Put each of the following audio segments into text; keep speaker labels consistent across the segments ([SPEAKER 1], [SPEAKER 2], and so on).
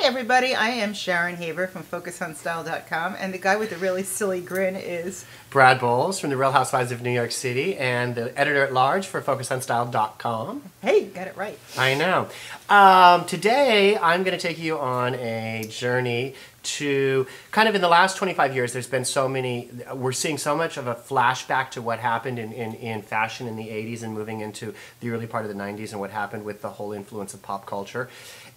[SPEAKER 1] everybody, I am Sharon Haver from FocusOnStyle.com, and the guy with the really silly grin is
[SPEAKER 2] Brad Boles from the Real Housewives of New York City and the editor-at-large for FocusOnStyle.com.
[SPEAKER 1] Hey, got it right.
[SPEAKER 2] I know. Today, I'm going to take you on a journey to kind of in the last 25 years, there's been so many, we're seeing so much of a flashback to what happened in fashion in the 80s and moving into the early part of the 90s and what happened with the whole influence of pop culture.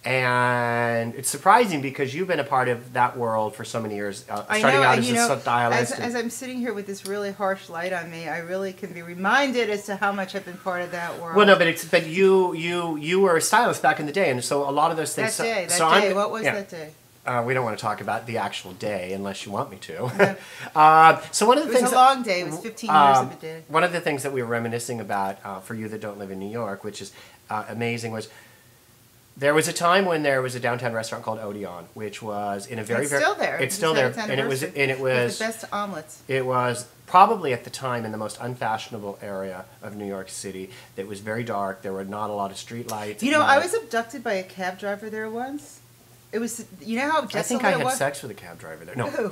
[SPEAKER 2] And it's surprising because you've been a part of that world for so many years, starting out as a stylist.
[SPEAKER 1] As I'm sitting here with this really harsh light on me, I really can be reminded as to how much I've been part of that world.
[SPEAKER 2] Well, no, but you were a stylist back in the day, and so a lot of those things.
[SPEAKER 1] That day, what was that day?
[SPEAKER 2] We don't want to talk about the actual day unless you want me to.
[SPEAKER 1] Yeah.
[SPEAKER 2] So one of the things.
[SPEAKER 1] It was a long day. It was 15 years of a day.
[SPEAKER 2] One of the things that we were reminiscing about for you that don't live in New York, which is amazing, was there was a time when there was a downtown restaurant called Odeon, which was in a very
[SPEAKER 1] It's still there.
[SPEAKER 2] It's still there, and it was
[SPEAKER 1] the best omelets.
[SPEAKER 2] It was probably at the time in the most unfashionable area of New York City. It was very dark. There were not a lot of street lights.
[SPEAKER 1] You know, I was abducted by a cab driver there once. It was, you know how desolate it was?
[SPEAKER 2] I think I had sex with a cab driver there. No,
[SPEAKER 1] no,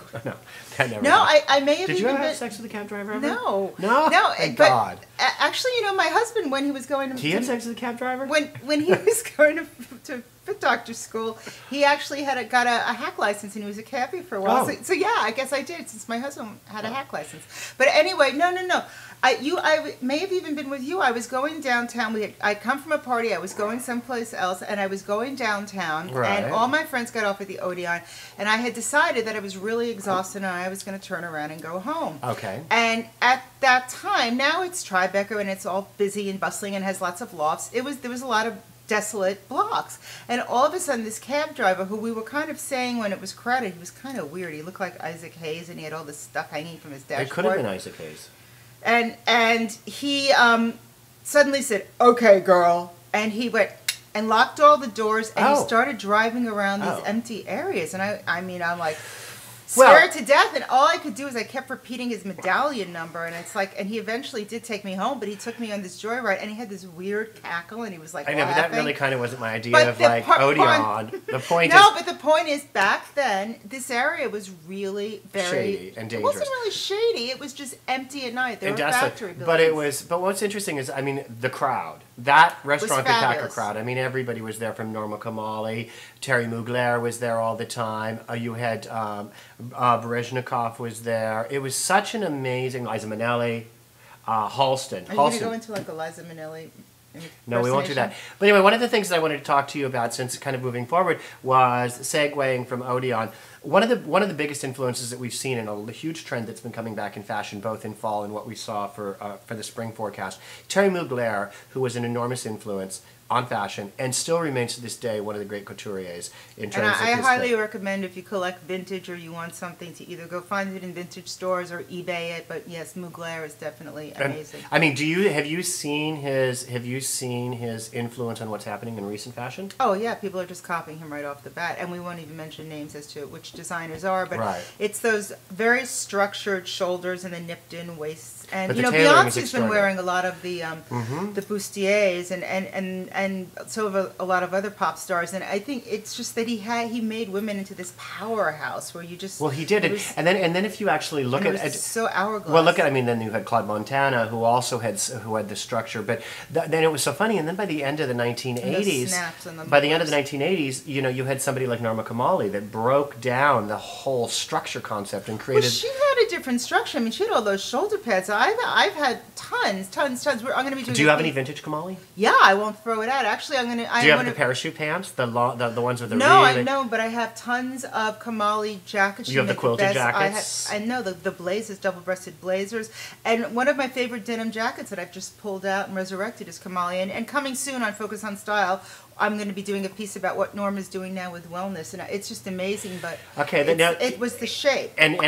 [SPEAKER 2] that never
[SPEAKER 1] no.
[SPEAKER 2] happened.
[SPEAKER 1] I may have.
[SPEAKER 2] Did you
[SPEAKER 1] even
[SPEAKER 2] ever have sex with a cab driver ever?
[SPEAKER 1] No,
[SPEAKER 2] no. Thank God.
[SPEAKER 1] Actually, you know, my husband, when he was going to,
[SPEAKER 2] he had sex with a cab driver.
[SPEAKER 1] When he was going to fit doctor school, he actually got a hack license, and he was a cabbie for a while.
[SPEAKER 2] Oh.
[SPEAKER 1] So yeah, I guess I did, since my husband had a hack license. But anyway, no. I may have even been with you. I was going downtown. I'd come from a party. I was going someplace else, and I was going downtown.
[SPEAKER 2] Right.
[SPEAKER 1] And all my friends got off at the Odeon, and I had decided that I was really exhausted, and I was going to turn around and go home.
[SPEAKER 2] Okay.
[SPEAKER 1] And at that time, now it's Tribeca, and it's all busy and bustling, and has lots of lofts. There was a lot of desolate blocks, and all of a sudden this cab driver, who we were kind of saying when it was crowded, he was kind of weird. He looked like Isaac Hayes, and he had all this stuff hanging from his dashboard.
[SPEAKER 2] It could have been Isaac Hayes.
[SPEAKER 1] And he suddenly said, "Okay, girl," and he went and locked all the doors, and he started driving around these empty areas. And I'm like, scared to death, and all I could do is I kept repeating his medallion number, and it's like, and he eventually did take me home, but he took me on this joyride, and he had this weird cackle, and he was like,
[SPEAKER 2] I know,
[SPEAKER 1] laughing.
[SPEAKER 2] but that really kind of wasn't my idea of like Odeon. The point is,
[SPEAKER 1] no, but the point is, back then this area was really very
[SPEAKER 2] shady and dangerous.
[SPEAKER 1] It wasn't really shady; it was just empty at night. There were factory buildings.
[SPEAKER 2] But it was. But what's interesting is, I mean, the crowd. That restaurant could pack a crowd. I mean, everybody was there, from Norma Kamali, Terry Mugler was there all the time. You had Berezhnikov was there. It was such an amazing. Liza Minnelli, Halston.
[SPEAKER 1] Are you going to go into like a Liza Minnelli?
[SPEAKER 2] No, we won't do that. But anyway, one of the things that I wanted to talk to you about, since kind of moving forward, was segueing from Odeon. One of the biggest influences that we've seen, and a huge trend that's been coming back in fashion, both in fall and what we saw for the spring forecast. Terry Mugler, who was an enormous influence on fashion and still remains to this day one of the great couturiers in terms of
[SPEAKER 1] I highly recommend, if you collect vintage or you want something, to either go find it in vintage stores or eBay it. But yes, Mugler is definitely amazing.
[SPEAKER 2] I mean, have you seen his influence on what's happening in recent fashion?
[SPEAKER 1] Oh yeah, people are just copying him right off the bat, and we won't even mention names as to which designers are, but it's those very structured shoulders and the nipped in waists. And you know, Beyonce's been wearing a lot of the bustiers and so have a lot of other pop stars, and I think it's just that he made women into this powerhouse where you just
[SPEAKER 2] he did it, and then if you actually look at it,
[SPEAKER 1] so hourglass.
[SPEAKER 2] Well, look at, I mean, then you had Claude Montana, who also had the structure, but then it was so funny, and then by the end of the 1980s, you know, you had somebody like Norma Kamali that broke down the whole structure concept and created.
[SPEAKER 1] Well, she had a different structure. I mean, she had all those shoulder pads. I've had tons. I'm going to be doing.
[SPEAKER 2] Do you have any vintage Kamali?
[SPEAKER 1] Yeah, I won't throw it out. Actually, I'm going to.
[SPEAKER 2] Do you have the parachute pants? The ones with the
[SPEAKER 1] No,
[SPEAKER 2] really...
[SPEAKER 1] I know, but I have tons of Kamali jackets.
[SPEAKER 2] You have the quilted jackets?
[SPEAKER 1] I know the blazers, double-breasted blazers. And one of my favorite denim jackets that I've just pulled out and resurrected is Kamali. And coming soon on Focus on Style, I'm going to be doing a piece about what Norma's doing now with wellness, and it's just amazing. But it was the shape.
[SPEAKER 2] And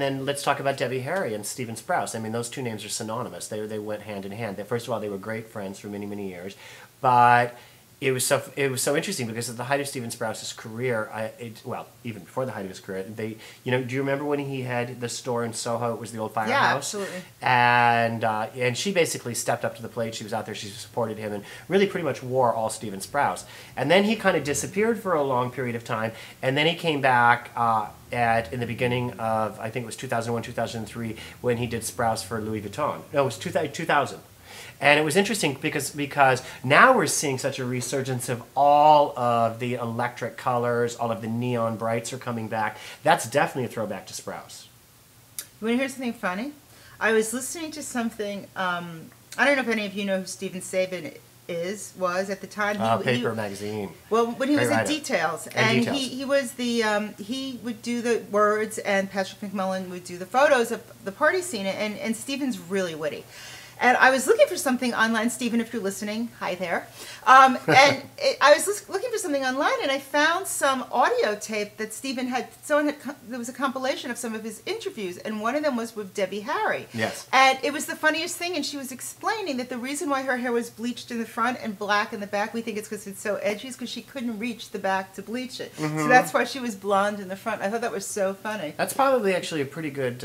[SPEAKER 2] then let's talk about Debbie Harry and Stephen Sprouse. I mean, those two names are synonymous. They went hand in hand. First of all, they were great friends for many years, but it was so interesting because at the height of Stephen Sprouse's career, even before the height of his career, do you remember when he had the store in Soho? It was the old Firehouse.
[SPEAKER 1] Yeah, absolutely.
[SPEAKER 2] And she basically stepped up to the plate. She was out there. She supported him and really pretty much wore all Stephen Sprouse. And then he kind of disappeared for a long period of time, and then he came back in the beginning of, I think it was 2001, 2003, when he did Sprouse for Louis Vuitton. No, it was 2000. And it was interesting because now we're seeing such a resurgence of all of the electric colors, all of the neon brights are coming back. That's definitely a throwback to Sprouse.
[SPEAKER 1] You want to hear something funny? I was listening to something, I don't know if any of you know who Steven Sabin was at the time.
[SPEAKER 2] Paper magazine.
[SPEAKER 1] Well, when he was
[SPEAKER 2] Great
[SPEAKER 1] in
[SPEAKER 2] writer.
[SPEAKER 1] Details.
[SPEAKER 2] And Details.
[SPEAKER 1] he was he would do the words and Patrick McMullen would do the photos of the party scene, and Steven's really witty. And I was looking for something online, Stephen, if you're listening, hi there. I was looking for something online, and I found some audio tape that Stephen there was a compilation of some of his interviews, and one of them was with Debbie Harry.
[SPEAKER 2] Yes.
[SPEAKER 1] And it was the funniest thing, and she was explaining that the reason why her hair was bleached in the front and black in the back, we think it's because it's so edgy, is because she couldn't reach the back to bleach it. Mm-hmm. So that's why she was blonde in the front. I thought that was so funny.
[SPEAKER 2] That's probably actually a pretty good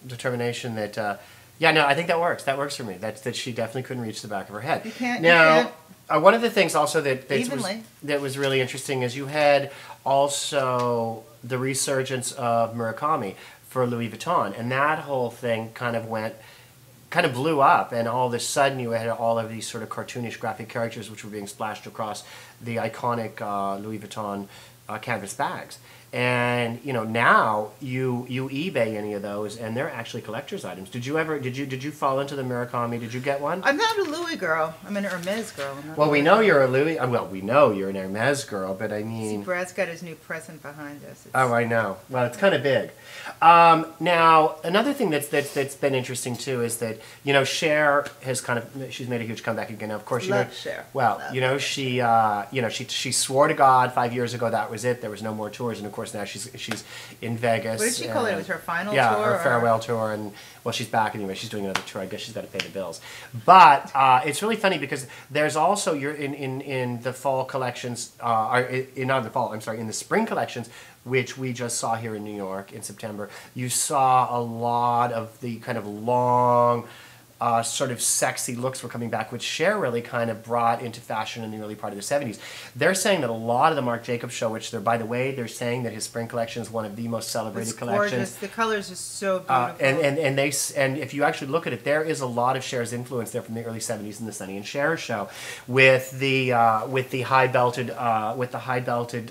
[SPEAKER 2] determination that I think that works. That works for me. That she definitely couldn't reach the back of her head.
[SPEAKER 1] You can't.
[SPEAKER 2] One of the things also that was really interesting is you had also the resurgence of Murakami for Louis Vuitton, and that whole thing kind of blew up, and all of a sudden you had all of these sort of cartoonish graphic characters which were being splashed across the iconic Louis Vuitton canvas bags. And now you eBay any of those, and they're actually collector's items. Did you fall into the Murakami? Did you get one?
[SPEAKER 1] I'm not a Louis girl. I'm an Hermes girl.
[SPEAKER 2] Well, we know you're a Louis. Well, we know you're an Hermes girl, but I mean.
[SPEAKER 1] See, Brad's got his new present behind us.
[SPEAKER 2] I know. Well, it's kind of big. Now, another thing that's been interesting too is that Cher has she's made a huge comeback again. Now, of course,
[SPEAKER 1] Cher.
[SPEAKER 2] Well, she swore to God 5 years ago that was it. There was no more tours, and of course now she's in Vegas.
[SPEAKER 1] What did she call it? It was her final tour?
[SPEAKER 2] Yeah, her farewell tour, and well, she's back anyway. She's doing another tour. I guess she's got to pay the bills. But it's really funny because there's also in the fall collections, in the spring collections, which we just saw here in New York in September. You saw a lot of the kind of long, sort of sexy looks were coming back, which Cher really kind of brought into fashion in the early part of the 70s. They're saying that a lot of the Marc Jacobs show, they're saying that his spring collection is one of the most celebrated collections.
[SPEAKER 1] Gorgeous. The colors are so beautiful.
[SPEAKER 2] And if you actually look at it, there is a lot of Cher's influence there from the early 70s in the Sonny and Cher show, with the high belted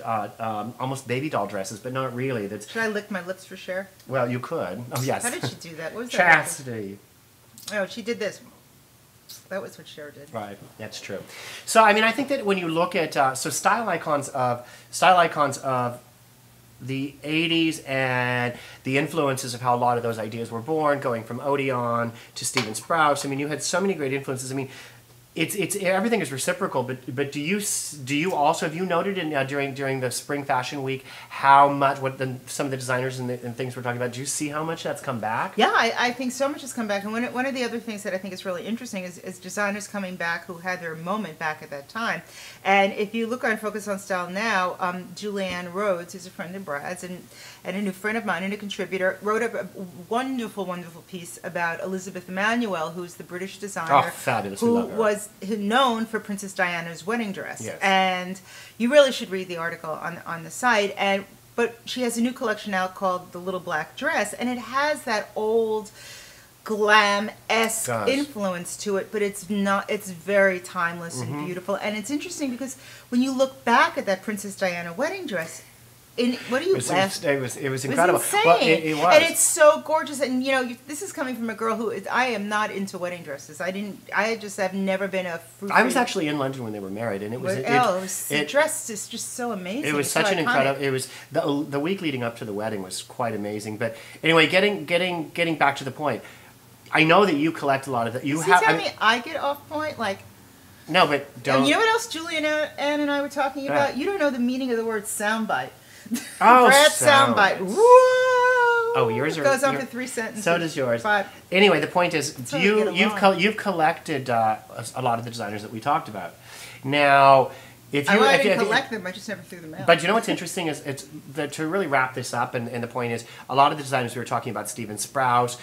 [SPEAKER 2] almost baby doll dresses, but not really.
[SPEAKER 1] Should I lick my lips for Cher?
[SPEAKER 2] Well, you could. Oh yes.
[SPEAKER 1] How did she do that? What was that?
[SPEAKER 2] Chastity.
[SPEAKER 1] Oh, she did this. That was what Cher did.
[SPEAKER 2] Right, that's true. So, I mean, I think that when you look at style icons of the 80s and the influences of how a lot of those ideas were born, going from Odeon to Stephen Sprouse. I mean, you had so many great influences. I mean, it's everything is reciprocal. But do you also, have you noted during the spring fashion week how much some of the designers and things we're talking about? Do you see how much that's come back?
[SPEAKER 1] Yeah, I think so much has come back. And one of the other things that I think is really interesting is designers coming back who had their moment back at that time. And if you look on Focus on Style now, Julianne Rhodes, who's a friend of Brad's and a new friend of mine and a contributor, wrote a wonderful, wonderful piece about Elizabeth Emanuel, who's the British designer.
[SPEAKER 2] Oh, fabulous.
[SPEAKER 1] Who was known for Princess Diana's wedding dress.
[SPEAKER 2] Yes.
[SPEAKER 1] And you really should read the article on the site. But she has a new collection out called The Little Black Dress, and it has that old glam-esque influence to it, but it's very timeless and beautiful. And it's interesting because when you look back at that Princess Diana wedding dress, what do you laugh?
[SPEAKER 2] It was incredible.
[SPEAKER 1] It was insane.
[SPEAKER 2] Well, it was.
[SPEAKER 1] And it's so gorgeous. And this is coming from a girl I am not into wedding dresses. I just have never been a fruit.
[SPEAKER 2] I was actually in London when they were married, and
[SPEAKER 1] the dress is just so amazing.
[SPEAKER 2] It was such an incredible. It was the week leading up to the wedding was quite amazing. But anyway, getting back to the point, I know that you collect a lot of that.
[SPEAKER 1] I get off point like.
[SPEAKER 2] No, but don't.
[SPEAKER 1] And you know what else Julian and I were talking about? You don't know the meaning of the word soundbite.
[SPEAKER 2] Oh,
[SPEAKER 1] Brad's soundbite. Whoa!
[SPEAKER 2] Oh, yours are...
[SPEAKER 1] goes on for 3 sentences.
[SPEAKER 2] So does yours.
[SPEAKER 1] 5.
[SPEAKER 2] Anyway, the point is, you've collected a lot of the designers that we talked about. Now, if you...
[SPEAKER 1] I didn't collect them, I just never threw them out.
[SPEAKER 2] But you know what's interesting is to really wrap this up, and the point is, a lot of the designers we were talking about, Steven Sprouse,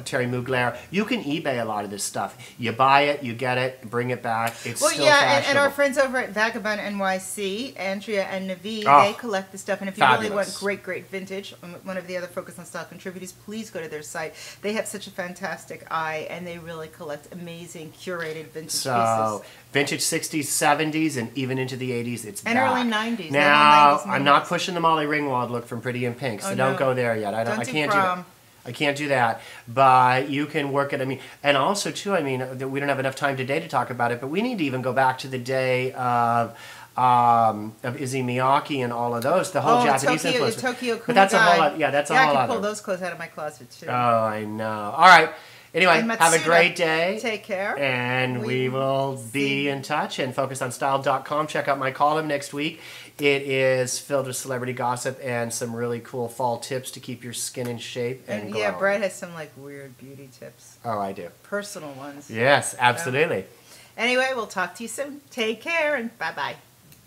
[SPEAKER 2] Terry Mugler, you can eBay a lot of this stuff. You buy it, you get it, bring it back. It's still fashionable.
[SPEAKER 1] And our friends over at Vagabond NYC, Andrea and Navi, they collect the stuff. And if you really want great vintage, one of the other Focus on Style contributors, please go to their site. They have such a fantastic eye, and they really collect amazing curated vintage pieces.
[SPEAKER 2] Vintage 60s, 70s, and even into the 80s, it's
[SPEAKER 1] and
[SPEAKER 2] back.
[SPEAKER 1] early 90s.
[SPEAKER 2] Now, I'm not pushing the Molly Ringwald look from Pretty in Pink, so don't go there yet. I can't do that. I can't do that. But you can work it. I mean, and also too, I mean, we don't have enough time today to talk about it, but we need to even go back to the day of Izzy Miyake and all of those, the whole Japanese influence.
[SPEAKER 1] Tokyo
[SPEAKER 2] But that's a whole lot. Yeah, that's a whole lot.
[SPEAKER 1] I can pull those clothes out of my closet too.
[SPEAKER 2] Oh, I know. All right. Anyway, have a great day.
[SPEAKER 1] Take care.
[SPEAKER 2] And we will be in touch. And FocusOnStyle.com. Check out my column next week. It is filled with celebrity gossip and some really cool fall tips to keep your skin in shape and glowing.
[SPEAKER 1] Yeah, Brad has some like weird beauty tips.
[SPEAKER 2] Oh, I do.
[SPEAKER 1] Personal ones.
[SPEAKER 2] Yes, absolutely.
[SPEAKER 1] Anyway, we'll talk to you soon. Take care and bye-bye.